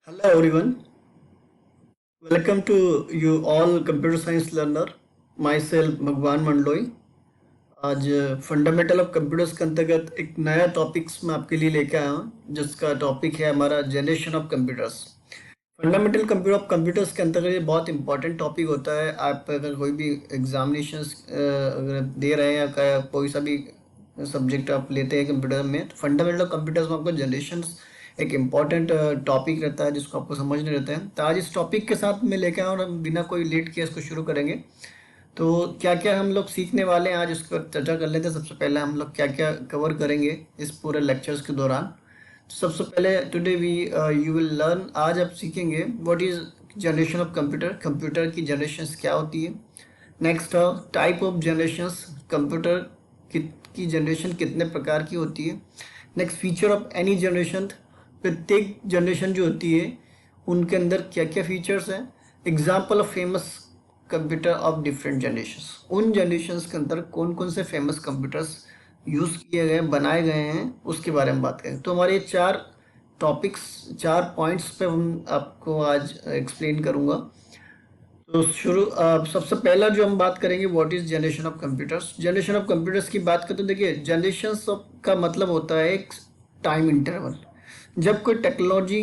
Hello everyone, welcome to you all computer science learner. Myself भगवान मंडलोई। आज fundamental of computers के अंतर्गत एक नया टॉपिक्स मैं आपके लिए लेके आया हूँ जिसका टॉपिक है हमारा generation of computers. Fundamental computer of computers के अंतर्गत ये बहुत इंपॉर्टेंट टॉपिक होता है। आप अगर कोई भी एग्जामिनेशंस अगर दे रहे हैं या कोई सा भी सब्जेक्ट आप लेते हैं कंप्यूटर में, तो फंडामेंटल कंप्यूटर्स में आपको जनरेशन एक इम्पॉर्टेंट टॉपिक रहता है जिसको आपको समझने रहता है। तो आज इस टॉपिक के साथ मैं लेके आया और हम बिना कोई लेट किए इसको शुरू करेंगे। तो क्या क्या हम लोग सीखने वाले हैं आज इस पर चर्चा कर लेते हैं। सबसे पहले हम लोग क्या क्या कवर करेंगे इस पूरे लेक्चर्स के दौरान। तो सबसे पहले today we you will learn, आज आप सीखेंगे what is generation of computer, computer की जनरेशन्स क्या होती है। Next type of generations, computer की जनरेशन कितने प्रकार की होती है। Next feature of any generation, प्रत्येक जनरेशन जो होती है उनके अंदर क्या क्या फीचर्स हैं। Example of famous computer of different generations, उन जनरेशंस के अंदर कौन कौन से फेमस कंप्यूटर्स यूज़ किए गए बनाए गए हैं उसके बारे में बात करें। तो हमारे चार टॉपिक्स, चार पॉइंट्स पे हम आपको आज एक्सप्लेन करूँगा। तो सबसे पहला जो हम बात करेंगे what is generation of computers. Generation of computers की बात करते तो देखिए, जनरेशंस का मतलब होता है एक टाइम इंटरवल। जब कोई टेक्नोलॉजी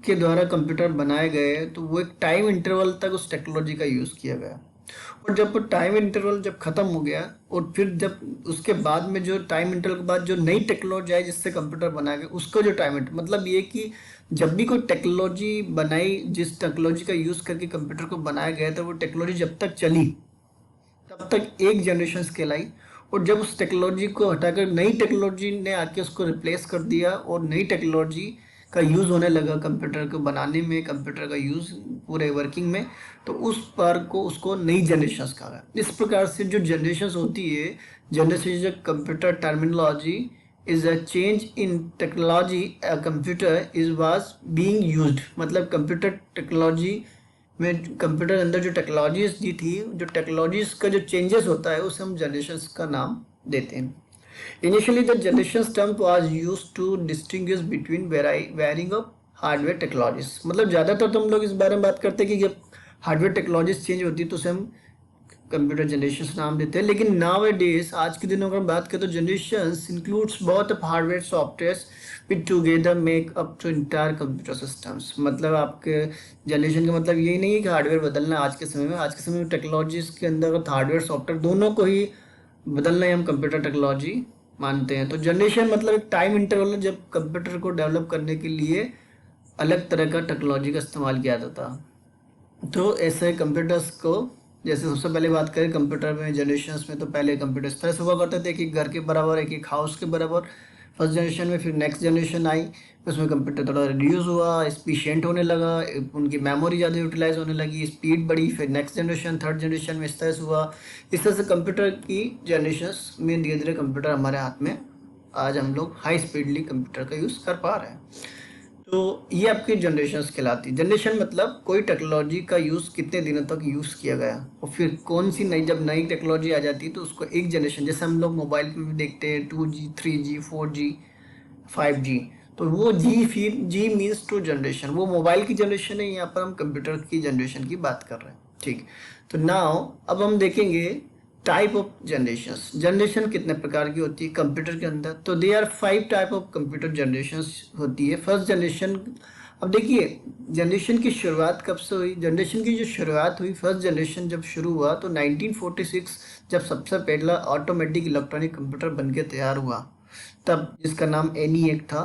के द्वारा कंप्यूटर बनाए गए तो वो एक टाइम इंटरवल तक उस टेक्नोलॉजी का यूज़ किया गया, और जब वो टाइम इंटरवल जब ख़त्म हो गया और फिर जब उसके बाद में जो टाइम इंटरवल के बाद जो नई टेक्नोलॉजी आई जिससे कंप्यूटर बनाया गया उसका जो टाइम इंटरवल, मतलब ये कि जब भी कोई टेक्नोलॉजी बनाई, जिस टेक्नोलॉजी का यूज़ करके कंप्यूटर को बनाया गया था, वो टेक्नोलॉजी जब तक चली तब तक एक जनरेशन कहलाई। और जब उस टेक्नोलॉजी को हटाकर नई टेक्नोलॉजी ने आके उसको रिप्लेस कर दिया और नई टेक्नोलॉजी का यूज़ होने लगा कंप्यूटर को बनाने में, कंप्यूटर का यूज़ पूरे वर्किंग में, तो उस पर को उसको नई जनरेशन्स कहा गया। इस प्रकार से जो जनरेशन्स होती है, generation computer terminology is a change in technology a computer is was being used, मतलब कंप्यूटर टेक्नोलॉजी में कंप्यूटर के अंदर जो टेक्नोलॉजीज दी थी, जो टेक्नोलॉजीज का जो चेंजेस होता है उसे हम जनरेशन्स का नाम देते हैं। Initially the generations term was used to distinguish between varying of hardware technologies. मतलब ज़्यादातर तो हम लोग इस बारे में बात करते हैं कि जब हार्डवेयर टेक्नोलॉजीज चेंज होती है तो उसे हम कंप्यूटर जनरेशन नाम देते हैं। लेकिन नाउ ए डेज, आज के दिनों अगर बात करें तो जनरेशन इंक्लूड्स बहुत of hardware software with together make up to entire computer systems. मतलब आपके जनरेशन का मतलब यही नहीं है कि हार्डवेयर बदलना। आज के समय में, आज के समय में टेक्नोलॉजीज के अंदर हार्डवेयर सॉफ्टवेयर दोनों को ही बदलना ही हम कंप्यूटर टेक्नोलॉजी मानते हैं। तो जनरेशन मतलब एक टाइम इंटरवल है जब कंप्यूटर को डेवलप करने के लिए अलग तरह का टेक्नोलॉजी का इस्तेमाल किया जाता। तो ऐसे कंप्यूटर्स को, जैसे सबसे पहले बात करें कंप्यूटर में जनरेशन्स में, तो पहले कंप्यूटर इस तरह से हुआ करते थे कि घर के बराबर, एक एक हाउस के बराबर फर्स्ट जनरेशन में। फिर नेक्स्ट जनरेशन आई, उसमें कंप्यूटर थोड़ा रिड्यूस हुआ, एफिशिएंट होने लगा, उनकी मेमोरी ज़्यादा यूटिलाइज होने लगी, स्पीड बढ़ी। फिर नेक्स्ट जनरेशन, थर्ड जनरेशन में इस तरह से हुआ। इस तरह से कंप्यूटर की जनरेशन्स में धीरे धीरे कंप्यूटर हमारे हाथ में, आज हम लोग हाई स्पीडली कंप्यूटर का यूज़ कर पा रहे हैं। तो ये आपकी जनरेशन्स कहलाती है। जनरेशन मतलब कोई टेक्नोलॉजी का यूज़ कितने दिनों तक यूज़ किया गया, और फिर कौन सी नई, जब नई टेक्नोलॉजी आ जाती है तो उसको एक जनरेशन, जैसे हम लोग मोबाइल में भी देखते हैं 2G 3G 4G 5G, तो वो जी, फिर जी मीन्स टू जनरेशन, वो मोबाइल की जनरेशन है। यहाँ पर हम कंप्यूटर की जनरेशन की बात कर रहे हैं, ठीक। तो नाउ अब हम देखेंगे टाइप ऑफ जनरेशन्स। जनरेशन कितने प्रकार की होती है कंप्यूटर के अंदर, तो they are 5 type of computer generations होती है। फर्स्ट जनरेशन, अब देखिए जनरेशन की शुरुआत कब से हुई। जनरेशन की जो शुरुआत हुई, फर्स्ट जनरेशन जब शुरू हुआ तो 1946 जब सबसे पहला ऑटोमेटिक इलेक्ट्रॉनिक कंप्यूटर बन के तैयार हुआ, तब जिसका नाम ENIAC था,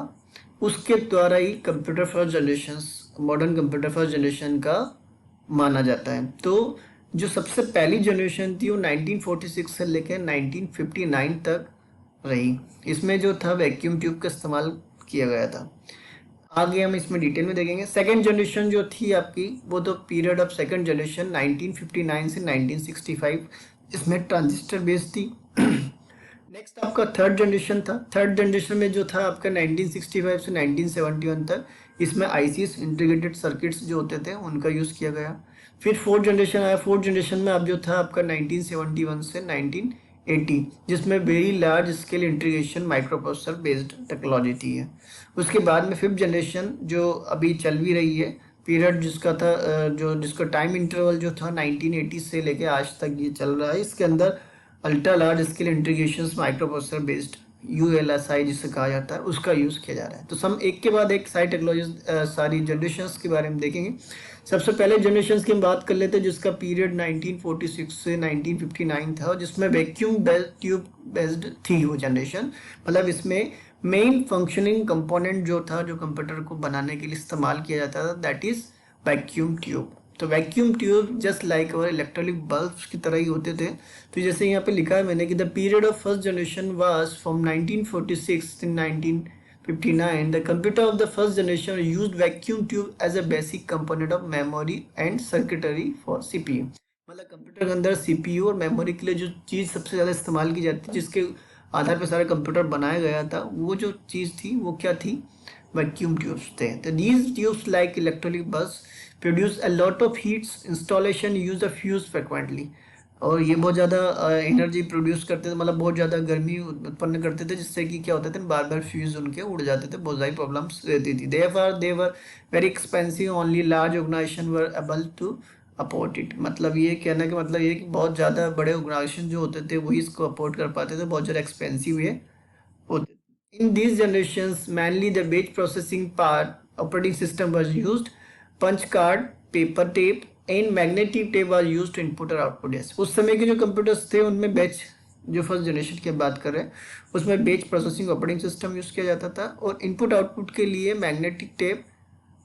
उसके द्वारा ही computer first generation, modern computer first generation का माना जाता है। तो जो सबसे पहली जनरेशन थी वो 1946 से लेकर 1959 तक रही। इसमें जो था वैक्यूम ट्यूब का इस्तेमाल किया गया था। आगे हम इसमें डिटेल में देखेंगे। सेकेंड जनरेशन जो थी आपकी, वो तो पीरियड ऑफ सेकेंड जनरेशन 1959 से 1965, इसमें ट्रांजिस्टर बेस्ड थी। नेक्स्ट आपका थर्ड जनरेशन था। थर्ड जनरेशन में जो था आपका 1965 से 1971 तक, इसमें आईसीस, इंटीग्रेटेड सर्किट्स जो होते थे उनका यूज़ किया गया। फिर फोर्थ जनरेशन आया। फोर्थ जनरेशन में अब जो था आपका 1971 से 80, जिसमें very large scale integration micro processor based technology थी है। उसके बाद में 5th जनरेशन जो अभी चल भी रही है, पीरियड जिसका था जो जिसका टाइम इंटरवल जो था 1980 से लेके आज तक ये चल रहा है, इसके अंदर ultra large scale integration micro processor based ULSI जिसे कहा जाता है, उसका यूज़ किया जा रहा है। तो हम एक के बाद एक सारी टेक्नोलॉजी सारी जनरेशन्स के बारे में देखेंगे। सबसे पहले जनरेशन्स की हम बात कर लेते हैं, जिसका पीरियड 1946 से 1959 था, जिसमें वैक्यूम ट्यूब बेस्ड थी वो जनरेशन। मतलब इसमें मेन फंक्शनिंग कंपोनेंट जो था, जो कंप्यूटर को बनाने के लिए इस्तेमाल किया जाता था, दैट इज वैक्यूम ट्यूब। तो वैक्यूम ट्यूब जस्ट लाइक और इलेक्ट्रॉनिक बल्ब्स की तरह ही होते थे। तो जैसे यहाँ पे लिखा है मैंने कि the period of first generation was from 1946 to 1959. The computer of the first generation used vacuum tube as a basic component of memory and circuitry for CPU. मतलब कंप्यूटर के अंदर CPU और मेमोरी के लिए जो चीज़ सबसे ज़्यादा इस्तेमाल की जाती है, जिसके आधार पर सारा कंप्यूटर बनाया गया था, वो जो चीज़ थी वो क्या थी? वैक्यूम ट्यूब्स थे। तो दीज ट्यूब्स लाइक इलेक्ट्रॉनिक बस produce a lot of heats, installation use a fuse frequently. और ये बहुत ज़्यादा एनर्जी प्रोड्यूस करते थे, मतलब बहुत ज़्यादा गर्मी उत्पन्न करते थे, जिससे कि क्या होता था, बार बार फ्यूज उनके उड़ जाते थे, बहुत सारी प्रॉब्लम्स रहती थी। They were very expensive, only large organization were able to afford it. मतलब ये कहना कि मतलब ये कि बहुत ज़्यादा बड़े ऑर्गेनाइजेशन जो होते थे वही इसको अफोर्ड कर पाते थे, बहुत ज़्यादा एक्सपेंसिव ये होते। In these generations, mainly the batch processing part operating system was used. Punch card, paper tape and magnetic tape was used to input or output. Yes, उस समय के जो कंप्यूटर्स थे उनमें बैच, जो फर्स्ट जनरेशन की बात कर रहे हैं, उसमें batch processing operating system use किया जाता था, और इनपुट आउटपुट के लिए मैग्नेटिक टेप,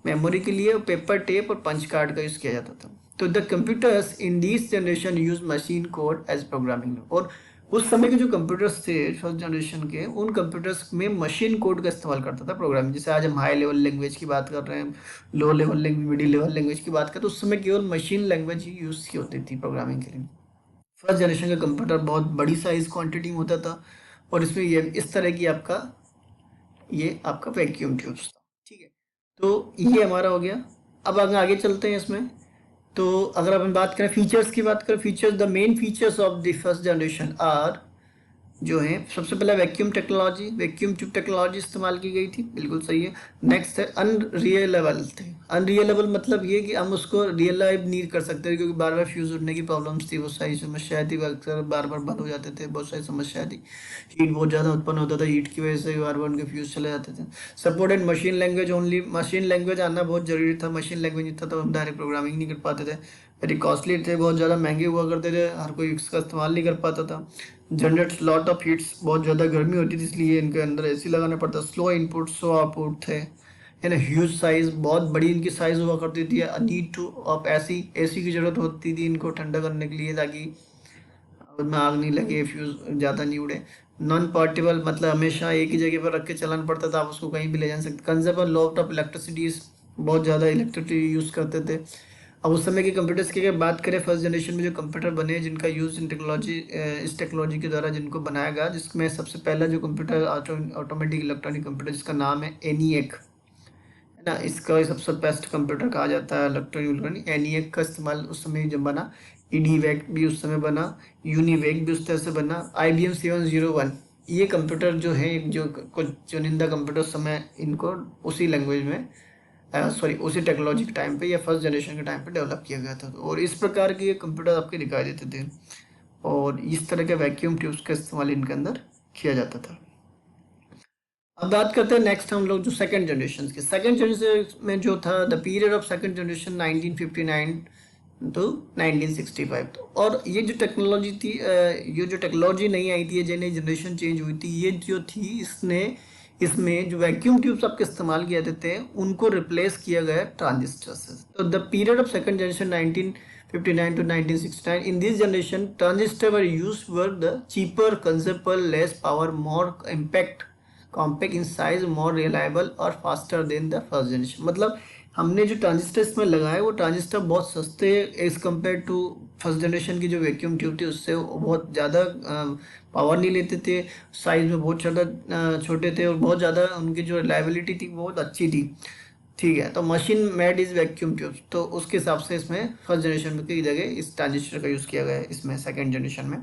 मेमोरी के लिए पेपर टेप और पंच कार्ड का यूज़ किया जाता था। तो the computers in this generation use machine code as programming. और उस समय के जो कंप्यूटर्स थे फर्स्ट जनरेशन के, उन कंप्यूटर्स में मशीन कोड का इस्तेमाल करता था प्रोग्रामिंग। जैसे आज हम हाई लेवल लैंग्वेज की बात कर रहे हैं, low level language, middle level language की बात करें, तो उस समय केवल मशीन लैंग्वेज ही यूज़ की होती थी प्रोग्रामिंग के लिए। फर्स्ट जनरेशन का कंप्यूटर बहुत बड़ी साइज क्वांटिटी में होता था, और इसमें ये इस तरह की आपका वैक्यूम ट्यूब्स था। ठीक है, तो ये हमारा हो गया। अब अगर आगे चलते हैं इसमें, तो अगर अपन बात करें फीचर्स की, बात करें features, the main features of the first generation are, जो है सबसे पहला vacuum technology, vacuum tube technology इस्तेमाल की गई थी, बिल्कुल सही है। नेक्स्ट है अनरियलेबल थे। अनरियलेबल मतलब ये कि हम उसको रियलाइज नहीं कर सकते, क्योंकि बार बार फ्यूज उड़ने की प्रॉब्लम्स थी, बहुत सारी समस्याएं थी, अक्सर बार बार बंद हो जाते थे, बहुत सारी समस्याएं थी, हीट बहुत ज़्यादा उत्पन्न होता था, हीट की वजह से बार बार उनके फ्यूज चले जाते थे। Supported machine language only, machine language आना बहुत जरूरी था, मशीन लैंग्वेज नहीं था तो हम डायरेक्ट प्रोग्रामिंग नहीं कर पाते थे। वेरी कॉस्टली थे, बहुत ज़्यादा महंगे हुआ करते थे, हर कोई इसका इस्तेमाल नहीं कर पाता था। जनरेट लॉट ऑफ हीट्स, बहुत ज़्यादा गर्मी होती थी, इसलिए इनके अंदर एसी लगाना पड़ता। स्लो इनपुट स्लो आउटपुट थे, यानी ह्यूज साइज, बहुत बड़ी इनकी साइज हुआ करती थी। नीड टू ऑफ एसी की ज़रूरत होती थी इनको ठंडा करने के लिए, ताकि उनमें आग नहीं लगे, फ्यूज ज़्यादा नहीं उड़े। नॉन पोर्टेबल मतलब हमेशा एक ही जगह पर रख के चलाना पड़ता था, आप उसको कहीं भी ले जा सकते। कंजर्वर लॉट ऑफ इलेक्ट्रिसिटी, बहुत ज़्यादा इलेक्ट्रिसिटी यूज़ करते थे। अब उस समय के कंप्यूटर्स की अगर बात करें, फर्स्ट जनरेशन में जो कंप्यूटर बने, जिनका यूज़ इन टेक्नोलॉजी, इस टेक्नोलॉजी के द्वारा जिनको बनाया गया, जिसमें सबसे पहला जो कंप्यूटर ऑटोमेटिक इलेक्ट्रॉनिक कंप्यूटर, जिसका नाम है ENIAC, है ना, इसका सबसे बेस्ट कंप्यूटर कहा जाता है इलेक्ट्रॉनिक। ENIAC का इस्तेमाल उस समय जब बना, EDVAC भी उस समय बना, UNIVAC भी उस तरह से बना। IBM 701, ये कंप्यूटर जो है, जो कुछ चुनिंदा कंप्यूटर समय इनको उसी लैंग्वेज में, सॉरी उसी टेक्नोलॉजी के टाइम पे या फर्स्ट जनरेशन के टाइम पे डेवलप किया गया था। और इस प्रकार के ये कंप्यूटर आपके दिखाई देते थे, और इस तरह के वैक्यूम ट्यूब्स का इस्तेमाल इनके अंदर किया जाता था। अब बात करते हैं नेक्स्ट हम लोग जो सेकंड जनरेशन की। सेकंड जनरेशन में जो था, the period of second generation 1959 तो 1965। और ये जो टेक्नोलॉजी थी, ये जो टेक्नोलॉजी नहीं आई थी, ये नई जनरेशन चेंज हुई थी, ये जो थी, इसमें जो वैक्यूम ट्यूब्स आपके इस्तेमाल किए जाते थे, उनको रिप्लेस किया गया ट्रांजिस्टर से। तो the period of second generation 1959 to 1969, in this generation transistor were used, were the cheaper, consumable, less power, more compact in size, more reliable और faster than the first generation। मतलब हमने जो transistor इसमें लगाए, वो transistor बहुत सस्ते as compare to first generation की जो वैक्यूम ट्यूब थी, उससे वो बहुत ज़्यादा पावर नहीं लेते थे, साइज में बहुत ज़्यादा छोटे थे, और बहुत ज़्यादा उनकी जो रिलायबिलिटी थी बहुत अच्छी थी। ठीक है, तो machine made is vacuum tube, तो उसके हिसाब से इसमें फर्स्ट जनरेशन में की जगह इस ट्रांजिस्टर का यूज़ किया गया है, इसमें सेकेंड जनरेशन में।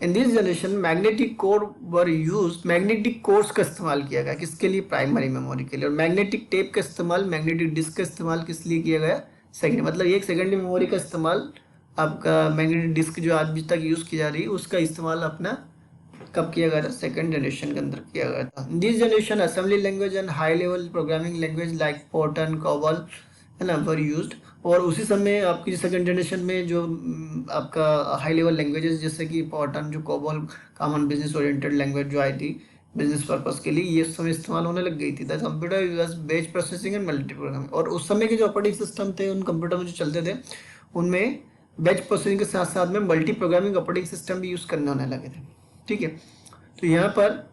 इन this generation magnetic core were use, magnetic course का इस्तेमाल किया गया किसके लिए, प्राइमरी मेमोरी के लिए, और मैग्नेटिक टेप का इस्तेमाल, मैग्नेटिक डिस्क का इस्तेमाल किस लिए किया गया, सेकेंड, मतलब एक सेकेंडरी मेमोरी का इस्तेमाल आपका मैग्नेटिक डिस्क जो आज तक यूज की जा रही है उसका इस्तेमाल अपना कब किया गया था, सेकंड जनरेशन के अंदर किया गया था। This generation assembly language and high level programming language like Fortran COBOL है ना वर यूज्ड, और उसी समय आपकी सेकंड जनरेशन में जो आपका हाई लेवल लैंग्वेजेस जैसे कि पोर्टन, जो COBOL common business oriented language जो आई थी बिजनेस पर्पस के लिए, ये समय इस्तेमाल होने लग गई थी। The computer use batch processing and multi programming, और उस समय के जो ऑपरेटिंग सिस्टम थे उन कंप्यूटर में जो चलते थे उनमें बैच प्रोसेसिंग के साथ साथ में मल्टी प्रोग्रामिंग ऑपरेटिंग सिस्टम भी यूज करने होने लगे थे। ठीक है, तो यहाँ पर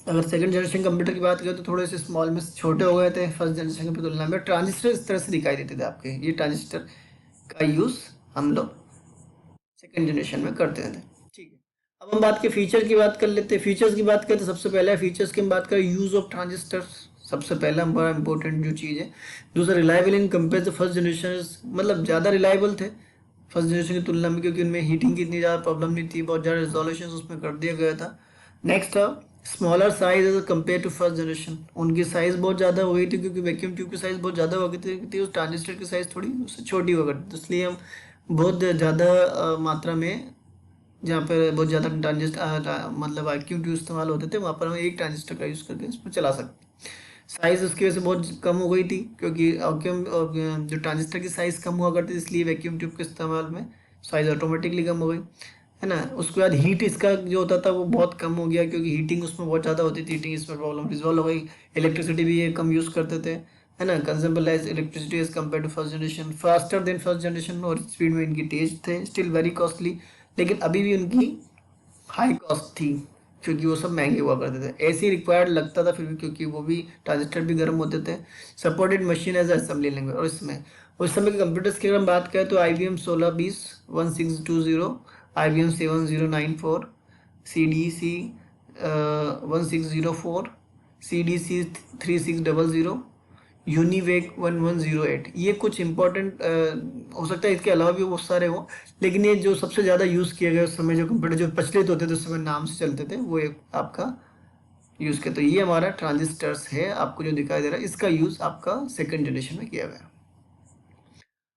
अगर सेकंड जनरेशन कंप्यूटर की बात करें तो थोड़े से स्मॉल में छोटे हो गए थे फर्स्ट जनरेशन की तुलना में। ट्रांजिस्टर इस तरह से दिखाई देते थे आपके, ये ट्रांजिस्टर का यूज हम लोग सेकंड जनरेशन में करते थे। ठीक है, अब हम बात के फीचर की बात कर लेते हैं। फीचर्स की बात करें तो सबसे पहले फीचर्स की हम बात करें, यूज ऑफ ट्रांजिस्टर सबसे पहला बड़ा इंपॉर्टेंट जो चीज़ है। दूसरा, reliable in compare to first generation, मतलब ज़्यादा रिलायबल थे फर्स्ट जनरेशन की तुलना में, क्योंकि उनमें हीटिंग की इतनी ज़्यादा प्रॉब्लम नहीं थी, बहुत ज़्यादा रिजोल्यूशन उसमें कर दिया गया था। नेक्स्ट था smaller size as compare to first generation, उनकी साइज़ बहुत ज़्यादा हो गई थी क्योंकि वैक्यूम ट्यूब की साइज़ बहुत ज़्यादा हो गई थी, उस ट्रांजिस्टर की साइज़ थोड़ी उससे छोटी हो गई थी, इसलिए हम बहुत ज़्यादा मात्रा में जहाँ पर बहुत ज़्यादा ट्रांजिस्टर मतलब वैक्यूम ट्यूब इस्तेमाल होते थे वहाँ पर हम एक ट्रांजिस्टर का यूज़ करके इसमें चला सकते। साइज़ उसकी वजह से बहुत कम हो गई थी क्योंकि वैक्यूम जो ट्रांजिस्टर की साइज़ कम हुआ करती थी, इसलिए वैक्यूम ट्यूब के इस्तेमाल में साइज़ ऑटोमेटिकली कम हो गई, है ना। उसके बाद हीट इसका जो होता था वो बहुत कम हो गया क्योंकि हीटिंग उसमें बहुत ज़्यादा होती थी, हीटिंग इसमें प्रॉब्लम रिजॉल्व हो गई। इलेक्ट्रिसिटी भी ये कम यूज़ करते थे, है ना। Consumable as electricity as compare to first generation, faster than first generation, और स्पीड में इनकी तेज थे, स्टिल वेरी कॉस्टली, लेकिन अभी भी उनकी हाई कॉस्ट थी क्योंकि वो सब महंगे हुआ करते थे। ऐसे ही रिक्वायर्ड लगता था फिर भी क्योंकि वो भी ट्रांजिस्टर भी गर्म होते थे। Supported machine as assembly language, और इसमें उस समय के कंप्यूटर्स की अगर हम बात करें तो IBM 1620 1620, IBM 7094, CDC 1604, CDC 3600, UNIVAC 1108, ये कुछ इंपॉर्टेंट हो सकता है, इसके अलावा भी बहुत सारे हों, लेकिन ये जो सबसे ज़्यादा यूज़ किए गए उस समय जो कंप्यूटर जो प्रचलित होते थे उस समय नाम से चलते थे वो एक आपका यूज़ किया। तो ये हमारा ट्रांजिस्टर्स है, आपको जो दिखाई दे रहा है इसका यूज़ आपका सेकंड जनरेशन में किया गया।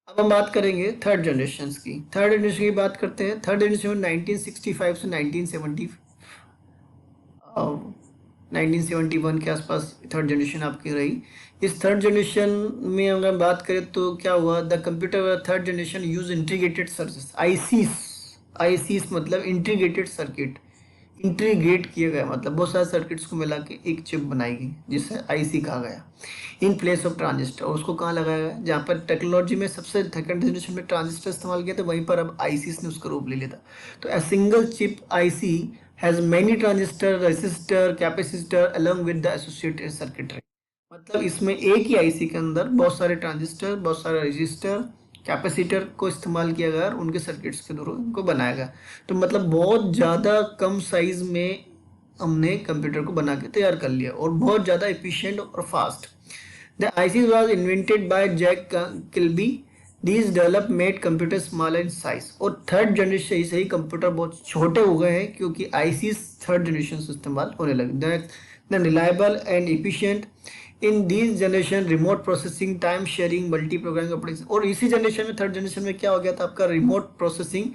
अब हम बात करेंगे थर्ड जनरेशन की। थर्ड जनरेशन की बात करते हैं। थर्ड जनरेशन में 1965 से 1971 के आसपास थर्ड जनरेशन आपकी रही। इस थर्ड जनरेशन में अगर बात करें तो क्या हुआ, the computer third generation use integrated circuit, ISIS मतलब इंटीग्रेटेड सर्किट, इंटीग्रेट किया गया मतलब बहुत सारे सर्किट्स को मिला के एक चिप बनाई गई जिसे आईसी कहा गया, इन प्लेस ऑफ ट्रांजिस्टर। और उसको कहाँ लगाया गया, जहाँ पर टेक्नोलॉजी में सबसे सेकंड जनरेशन में ट्रांजिस्टर इस्तेमाल किया था वहीं पर अब आईसीस ने उसका रूप ले लिया था। तो a single chip IC has many transistor, resistor, capacitor along with the associated circuitry, मतलब इसमें एक ही आईसी के अंदर बहुत सारे ट्रांजिस्टर, बहुत सारे रजिस्टर, कैपेसिटर को इस्तेमाल किया गया और उनके सर्किट्स के थ्रू इनको बनाया गया। तो मतलब बहुत ज़्यादा कम साइज में हमने कंप्यूटर को बना के तैयार कर लिया और बहुत ज़्यादा एफिशिएंट और fast. The IC was invented by Jack Kilby, these develop made computer smaller in size. और थर्ड जनरेशन से ही कंप्यूटर बहुत छोटे हो गए हैं क्योंकि आईसी थर्ड जनरेशन से इस्तेमाल होने लगे। The reliable and efficient in this generation, remote processing, time sharing, multi programming operating. और इसी जनरेशन में थर्ड जनरेशन में क्या हो गया था, आपका रिमोट प्रोसेसिंग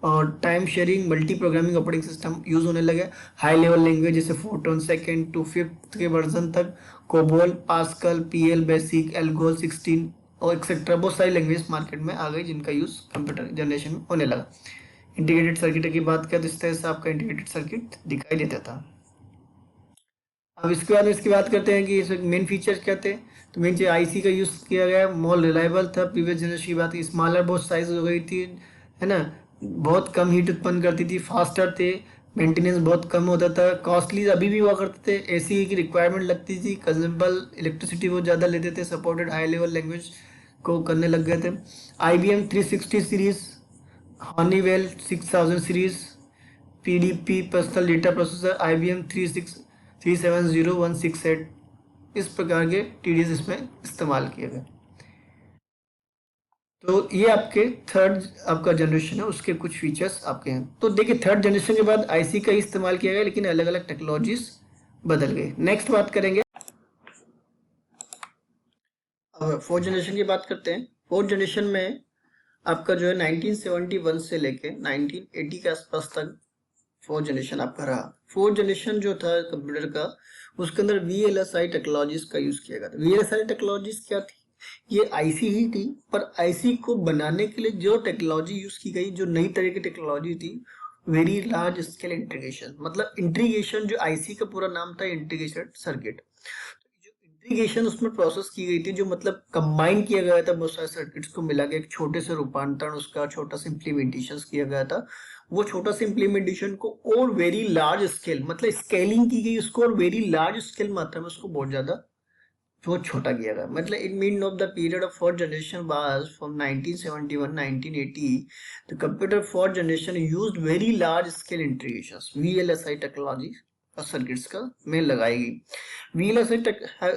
और time sharing, multi programming operating system use होने लगे। हाई लेवल लैंग्वेज जैसे फोर्टोन, सेकेंड टू फिफ्थ के वर्जन तक, COBOL, pascal, PL basic, ALGOL 16 और एक्सेट्रा, बहुत सारी लैंग्वेज मार्केट में आ गई जिनका यूज कंप्यूटर जनरेशन में होने लगा। इंटीग्रेटेड सर्किट की बात करें तो इस तरह से आपका इंटीग्रेटेड सर्किट दिखाई देता था। अब इसके बाद इसकी बात करते हैं कि इसमें मेन फीचर्स क्या थे। तो मेन चीज आईसी का यूज़ किया गया, मोर रिलायबल था। प्रीवियस जनरेशन की बात की, स्मॉलर बहुत साइज हो गई थी, है ना, बहुत कम हीट उत्पन्न करती थी, फास्टर थे, मेंटेनेंस बहुत कम होता था, कॉस्टली अभी भी हुआ करते थे, एसी की रिक्वायरमेंट लगती थी, कंज्यूमेबल इलेक्ट्रिसिटी बहुत ज़्यादा लेते थे, सपोर्टेड हाई लेवल लैंग्वेज को करने लग गए थे। IBM 360 series, Honeywell 6000 series, PDP personal data processor, IBM 37016 इस प्रकार के TDS इसमें इस्तेमाल किए गए। तो ये आपके थर्ड आपका जनरेशन है, उसके कुछ फीचर्स आपके हैं। तो देखिए थर्ड जनरेशन के बाद आईसी का ही इस्तेमाल किया गया, लेकिन अलग अलग टेक्नोलॉजीज बदल गई। नेक्स्ट बात करेंगे, अब फोर्थ जनरेशन की बात करते हैं। फोर्थ जनरेशन में आपका जो है 1971 से लेके 1980 के आसपास तक फोर्थ जनरेशन आपका रहा। फोर्थ जनरेशन जो था कंप्यूटर का, उसके अंदर वीएलएसआई टेक्नोलॉजीज का यूज किया गया था। वीएलएसआई टेक्नोलॉजीज क्या थी? ये आईसी ही थी, पर आईसी को बनाने के लिए जो टेक्नोलॉजी यूज की गई, जो नई तरह की टेक्नोलॉजी थी, वेरी लार्ज स्केल इंटीग्रेशन। मतलब इंटीग्रेशन, जो आईसी का पूरा नाम था इंटीग्रेटेड सर्किट, जो इंटीग्रेशन उसमें प्रोसेस की गई थी, जो मतलब कंबाइन किया गया था बहुत सारे सर्किट्स को मिला के एक छोटे से रूपांतरण, उसका छोटा सा इम्प्लीमेंटेशन किया गया था। वो छोटा सा इम्प्लीमेंटेशन को और वेरी लार्ज स्केल, मतलब स्केलिंग की गई उसको, और वेरी लार्ज स्केल मात्रा में उसको बहुत ज्यादा वो छोटा किया गया। मतलब it mean of the period of fourth generation was from 1971 1980। The computer fourth generation used very large scale integrations, VLSI technology circuits का में लगाई गई। VLSI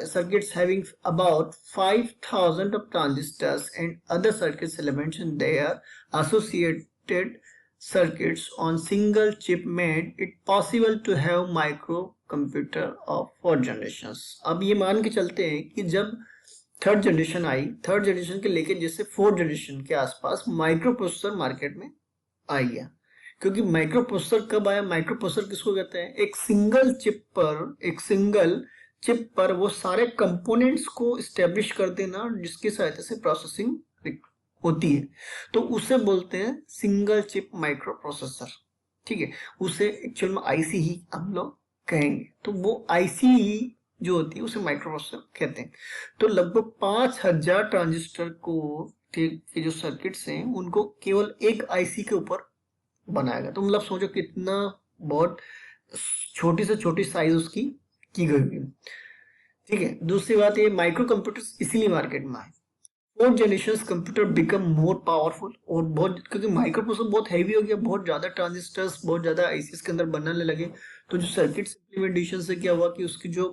circuits having about 5,000 of transistors and other circuits elements in their associated circuits on single chip made it possible to have microcomputer of fourth generations। अब ये मान के चलते हैं कि जब थर्ड जनरेशन आई, थर्ड जनरेशन के लेके जैसे फोर्थ जनरेशन के आसपास माइक्रो प्रोसेसर मार्केट में आ गया। क्योंकि माइक्रो प्रोसेसर कब आया? माइक्रो प्रोसेसर किसको कहते हैं? एक सिंगल चिप पर वो सारे कंपोनेंट्स को स्टेब्लिश कर देना जिसकी सहायता से प्रोसेसिंग होती है, तो उसे बोलते हैं सिंगल चिप माइक्रो प्रोसेसर। ठीक है, उसे एक्चुअल में आईसी ही हम लोग कहेंगे। तो वो आईसी ही जो होती है उसे माइक्रो प्रोसेसर कहते हैं। तो लगभग 5000 ट्रांजिस्टर को के जो सर्किट्स हैं उनको केवल एक आईसी के ऊपर बनाया गया। तो मतलब सोचो कितना बहुत छोटी से छोटी साइज उसकी की गई हुई है। ठीक है, दूसरी बात ये माइक्रो कंप्यूटर्स इसीलिए मार्केट में आए। Fourth generation computer become more powerful, और बहुत, क्योंकि माइक्रो प्रोसेसर बहुत हैवी हो गया, बहुत ज्यादा ट्रांजिस्टर्स, बहुत ज्यादा आईसीस के अंदर बनाने लगे। तो जो सर्किट इम्प्लीमेंटेशन से क्या हुआ कि उसकी जो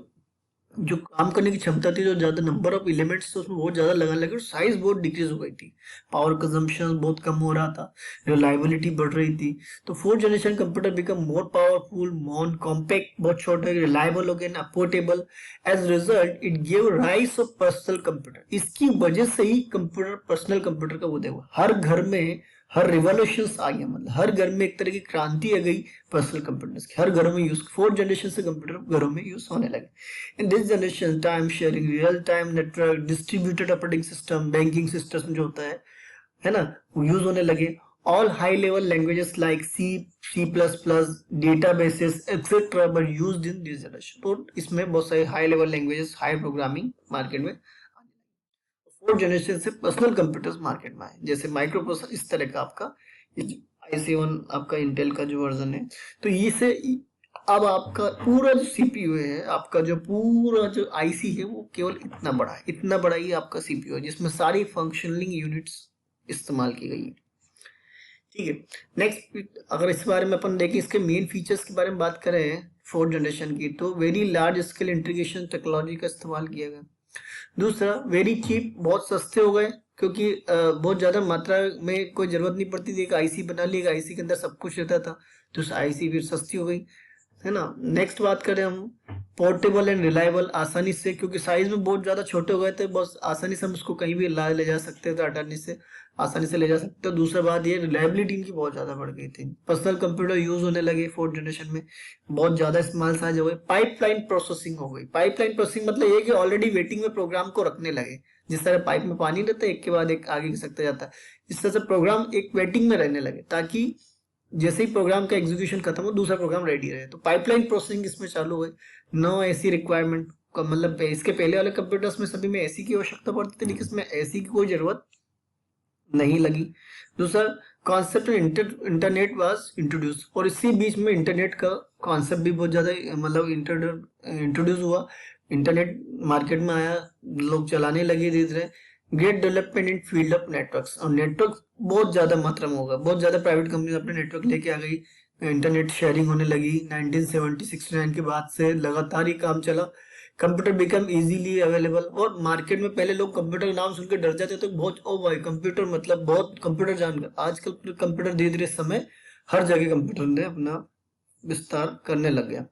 काम करने की क्षमता थी, जो ज्यादा नंबर ऑफ एलिमेंट्स थे उसमें बहुत ज्यादा लगाने लगे, और साइज बहुत डिक्रीज हो गई थी, पावर कंजम्पशन बहुत कम हो रहा था, रिलायबिलिटी बढ़ रही थी। तो fourth generation computer become more powerful, more compact, बहुत छोटे, रिलायबल हो गए ना, portable. As result it give rise of personal computer. इसकी वजह से ही कंप्यूटर, पर्सनल कंप्यूटर का वो देखो हर घर में, हर रिवॉल्यूशन आ गया, मतलब हर घर में एक तरह की क्रांति आ गई पर्सनल कंप्यूटर्स की, हर घरों में यूज, फोर्थ जनरेशन से कंप्यूटर घरों में यूज होने लगे। इन this generation time sharing, real time network, distributed operating system, banking system जो होता है ना, वो यूज होने लगे। All high level languages like C++, databases etcetera were used in this generation. तो इसमें बहुत सारे high level languages, high programming market में। फोर्थ जनरेशन से पर्सनल कंप्यूटर्स मार्केट में आए, जैसे माइक्रो प्रोसेसर, इस तरह का आपका i7 आपका इंटेल का जो वर्जन है। तो ये से अब आपका पूरा जो सीपीयू है, आपका जो पूरा जो आईसी है, वो केवल इतना बड़ा है, इतना बड़ा ही आपका सीपीयू है, जिसमें सारी फंक्शनिंग यूनिट्स इस्तेमाल की गई है। ठीक है, नेक्स्ट अगर इस बारे में अपन देखें, इसके मेन फीचर्स के बारे में बात करें फोर्थ जनरेशन की, तो very large scale integration technology का इस्तेमाल किया गया। दूसरा, वेरी चीप, बहुत सस्ते हो गए, क्योंकि बहुत ज्यादा मात्रा में कोई जरूरत नहीं पड़ती थी, एक आईसी बना ली, आईसी के अंदर सब कुछ रहता था, तो आईसी फिर सस्ती हो गई, है ना। नेक्स्ट बात करें हम, पोर्टेबल एंड रिलायबल, आसानी से, क्योंकि साइज में बहुत ज्यादा छोटे हो गए थे, बहुत आसानी से हम उसको कहीं भी ले जा सकते थे, आसानी से ले जा सकते हो। दूसरा बात ये, रिलायबिलिटी इनकी बहुत ज्यादा बढ़ गई थी। पर्सनल कंप्यूटर यूज होने लगे फोर्थ जनरेशन में, बहुत ज्यादा इस्तेमाल साइज हो गए। पाइपलाइन प्रोसेसिंग हो गई। पाइपलाइन प्रोसेसिंग मतलब ये कि ऑलरेडी वेटिंग में प्रोग्राम को रखने लगे, जिस तरह पाइप में पानी रहता है, एक के बाद एक आगे सकता जाता है, इस तरह से प्रोग्राम एक वेटिंग में रहने लगे, ताकि जैसे ही प्रोग्राम का एग्जीक्यूशन खत्म हो दूसरा प्रोग्राम रेडी रहे। तो पाइपलाइन प्रोसेसिंग इसमें चालू हुई। नो एसी रिक्वायरमेंट, मतलब इसके पहले वाले कंप्यूटर्स में सभी में एसी की आवश्यकता पड़ती थी, लेकिन इसमें एसी की कोई जरूरत नहीं लगी। दूसरा, कॉन्सेप्ट इंटरनेट वाज इंट्रोड्यूस, और इसी बीच में इंटरनेट का कॉन्सेप्ट भी बहुत ज्यादा मतलब इंट्रोड्यूस हुआ, इंटरनेट मार्केट में आया, लोग चलाने लगे धीरे धीरे। Great development in field of networks, और नेटवर्क बहुत ज्यादा मात्रा में होगा, बहुत ज्यादा प्राइवेट कंपनी अपने नेटवर्क लेके आ गई, इंटरनेट शेयरिंग होने लगी। 1970-69 के बाद से लगातार ही काम चला कंप्यूटर बिकम इजीली अवेलेबल, और मार्केट में पहले लोग कंप्यूटर का नाम सुनकर डर जाते थे, तो बहुत ओ भाई कंप्यूटर मतलब बहुत कंप्यूटर जानकर। आजकल कंप्यूटर धीरे धीरे समय हर जगह कंप्यूटर ने अपना विस्तार करने लग गया।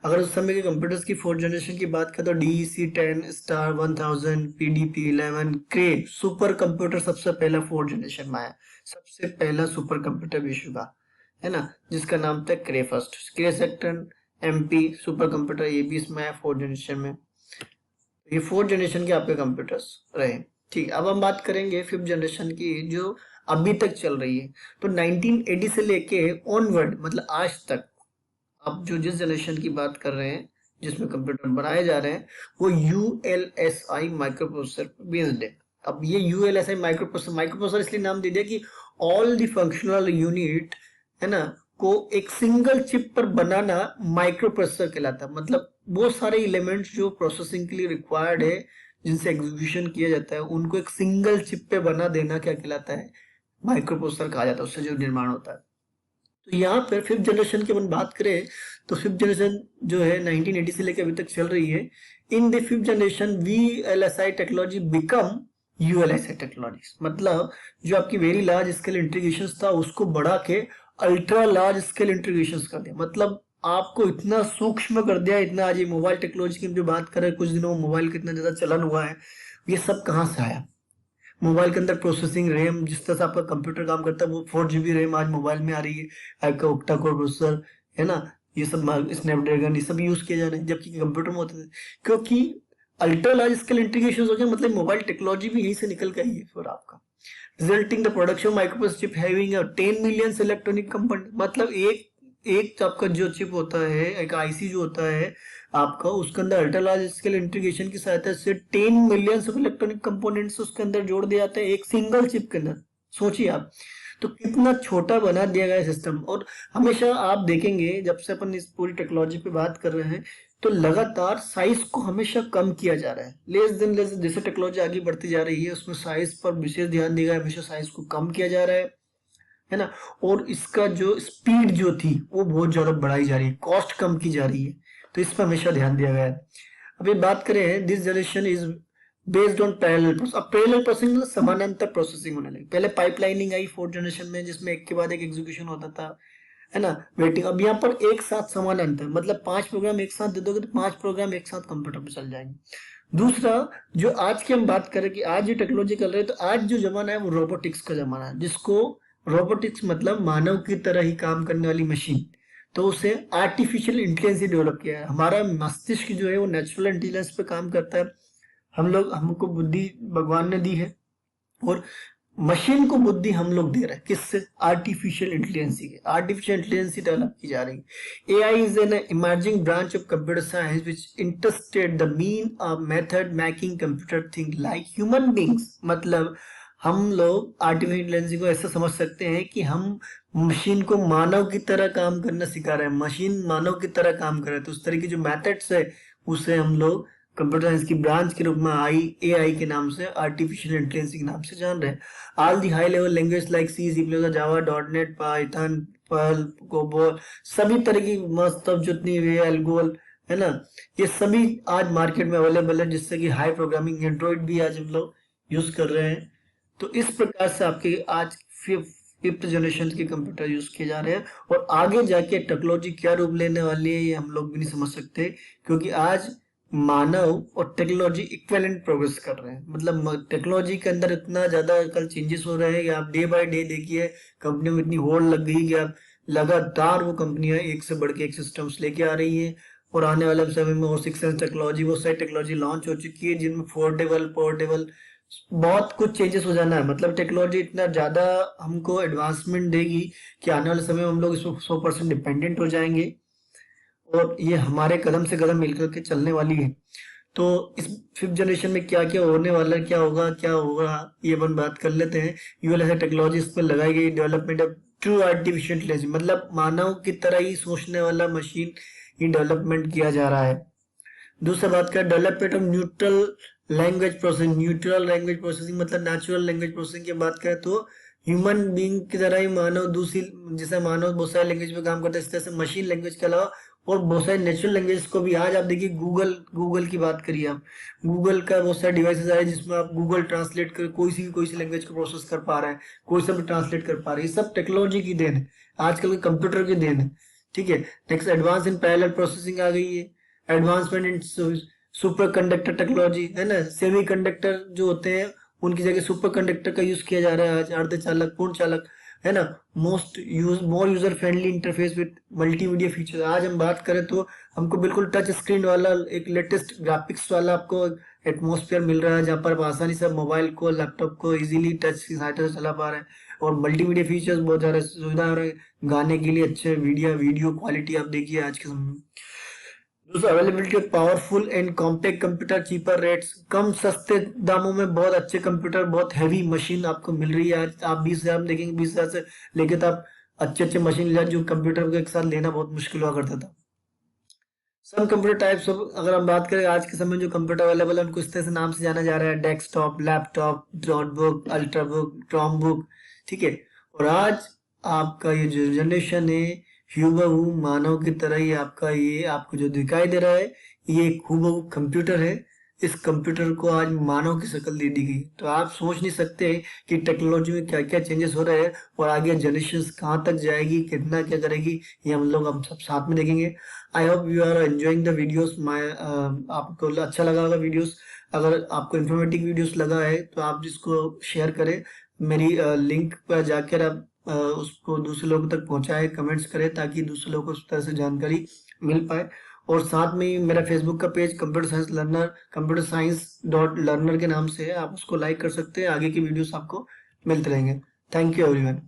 अगर उस समय के कंप्यूटर्स की फोर्थ जनरेशन की बात करें तो DEC-10, स्टार 1000, PDP-11, क्रे सुपर कंप्यूटर सबसे पहला फोर्थ जनरेशन में आया। सबसे पहला सुपर कंप्यूटर विश्व का, है ना, जिसका नाम था क्रे फर्स्ट। क्रे सेक्टर MP सुपर कंप्यूटर ये भी इसमें आया फोर्थ जनरेशन में। ये फोर्थ जनरेशन के आपके कंप्यूटर्स रहे। ठीक, अब हम बात करेंगे फिफ्थ जनरेशन की जो अभी तक चल रही है। तो 1980 से लेके ऑनवर्ड मतलब आज तक अब जो जिस जनरेशन की बात कर रहे हैं जिसमें कंप्यूटर बनाए जा रहे हैं वो ULSI माइक्रोप्रोसेसर बेस्ड है। अब ये ULSI माइक्रोप्रोसेसर इसलिए नाम दे दिया कि ऑल द फंक्शनल यूनिट, है ना, को एक सिंगल चिप पर बनाना माइक्रोप्रोसेसर कहलाता है। मतलब वो सारे एलिमेंट्स जो प्रोसेसिंग के लिए रिक्वायर्ड है, जिनसे एग्जीक्यूशन किया जाता है, उनको एक सिंगल चिप पे बना देना क्या कहलाता है, माइक्रोप्रोसेसर कहा जाता है, उससे जो निर्माण होता है। तो यहाँ पर फिफ्थ जनरेशन की अपन बात करें तो फिफ्थ जनरेशन जो है 1980 से लेकर अभी तक चल रही है। In the fifth generation VLSI technology become ULSI technology, मतलब जो आपकी वेरी लार्ज स्केल इंटीग्रेशन था उसको बढ़ा के अल्ट्रा लार्ज स्केल इंटीग्रेशन कर दिया। मतलब आपको इतना सूक्ष्म कर दिया, इतना। आज ये मोबाइल टेक्नोलॉजी की जो बात करें, कुछ दिनों में मोबाइल का इतना ज्यादा चलन हुआ है, ये सब कहाँ से आया? मोबाइल के अंदर प्रोसेसिंग रैम, जिस तरह से आपका कंप्यूटर काम करता है वो 4 GB रैम आज मोबाइल में आ रही है, आपका ऑक्टा कोर प्रोसेसर, है ना, ये सब स्नैपड्रैगन ये सब यूज किए जा रहे हैं, जबकि कंप्यूटर में होते थे। क्योंकि अल्ट्रा लार्ज स्केल इंटीग्रेशन हो गया, मतलब मोबाइल टेक्नोलॉजी भी यहीं से निकल के आई है फिर आपका। Resulting the production microprocessor chip having 10 million electronic component, मतलब एक आपका जो चिप होता है, एक IC जो होता है आपका, उसके अंदर अल्ट्रा लार्ज स्केल इंटीग्रेशन की सहायता से 10 मिलियन इलेक्ट्रॉनिक कंपोनेंट्स उसके अंदर जोड़ दिए जाते हैं एक सिंगल चिप के अंदर। सोचिए आप, तो कितना छोटा बना दिया गया सिस्टम। और हमेशा आप देखेंगे जब से अपन इस पूरी टेक्नोलॉजी पे बात कर रहे हैं तो लगातार साइज को हमेशा कम किया जा रहा है। लेस देन लेस, जैसे टेक्नोलॉजी आगे बढ़ती जा रही है उसमें साइज पर विशेष ध्यान दिया गया, हमेशा साइज को कम किया जा रहा है ना। और इसका जो स्पीड जो थी वो बहुत ज्यादा बढ़ाई जा रही है, कॉस्ट कम की जा रही है, तो इस पर हमेशा ध्यान दिया गया है। अभी बात करें this generation is based on parallel process. अब पैरेलल प्रोसेसिंग मतलब समानांतर प्रोसेसिंग होने लगी। पहले पाइपलाइनिंग आई फोर्थ जनरेशन में, जिसमें एक के बाद एक एग्जीक्यूशन होता था, है ना, वेटिंग। अब यहाँ पर एक साथ समानांतर, मतलब 5 प्रोग्राम एक साथ दे दोगे तो 5 प्रोग्राम एक साथ कंप्यूटर पे चल जाएंगे। दूसरा, जो आज की हम बात करें कि आज जो टेक्नोलॉजी चल रही है, तो आज जो जमाना है वो रोबोटिक्स का जमाना है, जिसको रोबोटिक्स मतलब मानव की तरह ही काम करने वाली मशीन। तो उसे आर्टिफिशियल इंटेलिजेंस डेवलप किया है। हमारा मस्तिष्क जो है वो नेचुरल इंटेलिजेंस पे काम करता है। हमको बुद्धि भगवान ने दी है, और मशीन को बुद्धि हम लोग दे रहे हैं। किससे? आर्टिफिशियल इंटेलिजेंसी के। आर्टिफिशियल इंटेलिजेंसी डेवलप की जा रही है। AI is an emerging branch of computer science which interested the mean of method making computer think like human beings. मतलब हम लोग आर्टिफिशियल इंटेलिजेंसी को ऐसा समझ सकते हैं कि हम मशीन को मानव की तरह काम करना सिखा रहे हैं, मशीन मानव की तरह काम कर रहे हैं। तो उस तरह की जो मेथड्स है उसे हम लोग कंप्यूटर साइंस की ब्रांच के रूप में AI के नाम से, आर्टिफिशियल इंटेलिजेंस के नाम से जान रहे हैं। All the high level language like C++, Java, .NET, Python, Perl, COBOL, सभी तरह की मस्त जितनी भी एल्गोल, है ना, ये सभी आज मार्केट में अवेलेबल है, जिससे कि हाई प्रोग्रामिंग एंड्रॉइड भी आज हम लोग यूज कर रहे हैं। तो इस प्रकार से आपके आज फिफ्थ जनरेशन के कंप्यूटर यूज किए जा रहे हैं, और आगे जाके टेक्नोलॉजी क्या रूप लेने वाली है ये हम लोग भी नहीं समझ सकते, क्योंकि आज मानव और टेक्नोलॉजी इक्विवेलेंट प्रोग्रेस कर रहे हैं। मतलब टेक्नोलॉजी के अंदर इतना ज्यादा कल चेंजेस हो रहे हैं कि आप डे बाय डे देखिए कंपनियों में इतनी होड़ लग गई कि आप लगातार वो कंपनियां एक से बढ़ के एक सिस्टम्स लेके आ रही हैं। और आने वाले समय में वो 6 सेंस टेक्नोलॉजी, वो सारी टेक्नोलॉजी लॉन्च हो चुकी है, जिनमें फोल्डेबल, पोर्टेबल, बहुत कुछ चेंजेस हो जाना है। मतलब टेक्नोलॉजी इतना ज्यादा हमको एडवांसमेंट देगी कि आने वाले समय में हम लोग इसमें 100% डिपेंडेंट हो जाएंगे, और ये हमारे कदम से कदम मिलकर के चलने वाली है। तो इस फिफ्थ जनरेशन में क्या क्या होने वाला है, क्या होगा ये अपन बात कर लेते हैं। ULSI टेक्नोलॉजी इस पर लगाई गई development of true artificial intelligence, मतलब मानव की तरह ही सोचने वाला मशीन ही डेवलपमेंट किया जा रहा है। दूसरा बात करें development of neutral language processing. Neutral language processing मतलब नेचुरल लैंग्वेज प्रोसेसिंग की बात करें तो ह्यूमन बीइंग की तरह ही मानव, दूसरी जैसे मानव बहुत सारे लैंग्वेज में काम करता है, इस तरह से मशीन लैंग्वेज के अलावा और बहुत सारे नेचुरल लैंग्वेज को भी। आज आप देखिए गूगल की बात करिए, आप गूगल का बहुत सारे डिवाइसेस आए जिसमें आप गूगल ट्रांसलेट कर कोई सी लैंग्वेज को प्रोसेस कर पा रहा है, कोई सा भी ट्रांसलेट कर पा रहा है। ये सब टेक्नोलॉजी की देन है, आजकल के कंप्यूटर की देन है। ठीक है, next advance in parallel processing आ गई है, advancement in super conductor technology है ना, सेमी कंडक्टर जो होते हैं उनकी जगह सुपर कंडक्टर का यूज किया जा रहा है आज, अर्धचालक पूर्ण चालक है ना। More user friendly interface with multimedia feature. आज हम बात करें तो हमको बिल्कुल टच स्क्रीन वाला एक लेटेस्ट ग्राफिक्स वाला आपको एटमोसफियर मिल रहा है, जहाँ पर आप आसानी से मोबाइल को लैपटॉप को इजीली टच की सहायता से चला पा रहे हैं। और मल्टीमीडिया फीचर्स बहुत ज़्यादा सुविधा हो रही है, गाने के लिए अच्छे वीडियो क्वालिटी आप देखिए आज के समय में। दोस्तों availability of powerful and compact computer, cheaper rates, कम सस्ते दामों में बहुत अच्छे कंप्यूटर, बहुत हैवी मशीन आपको मिल रही है। आज आप 20,000 में देखेंगे, 20,000 से लेके तो आप अच्छे मशीन ले, जो कंप्यूटर को एक साथ लेना बहुत मुश्किल हुआ करता था। सब कंप्यूटर टाइप्स, अगर हम बात करें आज के समय जो कंप्यूटर अवेलेबल है उनको इस तरह से नाम से जाना जा रहा है: डेस्कटॉप, लैपटॉप, नोटबुक, अल्ट्राबुक, ट्रॉमबुक। ठीक है, और आज आपका ये जो जनरेशन है, हूबहू मानव की तरह ही आपका ये आपको जो दिखाई दे रहा है, ये एक हूबहू कंप्यूटर है। इस कंप्यूटर को आज मानव की शक्ल दे दी गई। तो आप सोच नहीं सकते कि टेक्नोलॉजी में क्या क्या चेंजेस हो रहे हैं और आगे जनरेशन कहाँ तक जाएगी, कितना क्या करेगी, ये हम सब साथ में देखेंगे। I hope you are enjoying the videos. आपको अच्छा लगा होगा वीडियोस। अगर आपको इन्फॉर्मेटिव वीडियोस लगा है तो आप जिसको शेयर करें, मेरी लिंक पर जाकर आप उसको दूसरे लोगों तक पहुंचाए, कमेंट्स करें, ताकि दूसरे लोगों को उस तरह से जानकारी मिल पाए। और साथ में ही मेरा फेसबुक का page computer science learner, computerscience.learner के नाम से है, आप उसको लाइक कर सकते हैं। आगे की वीडियोस आपको मिलते रहेंगे। Thank you everyone.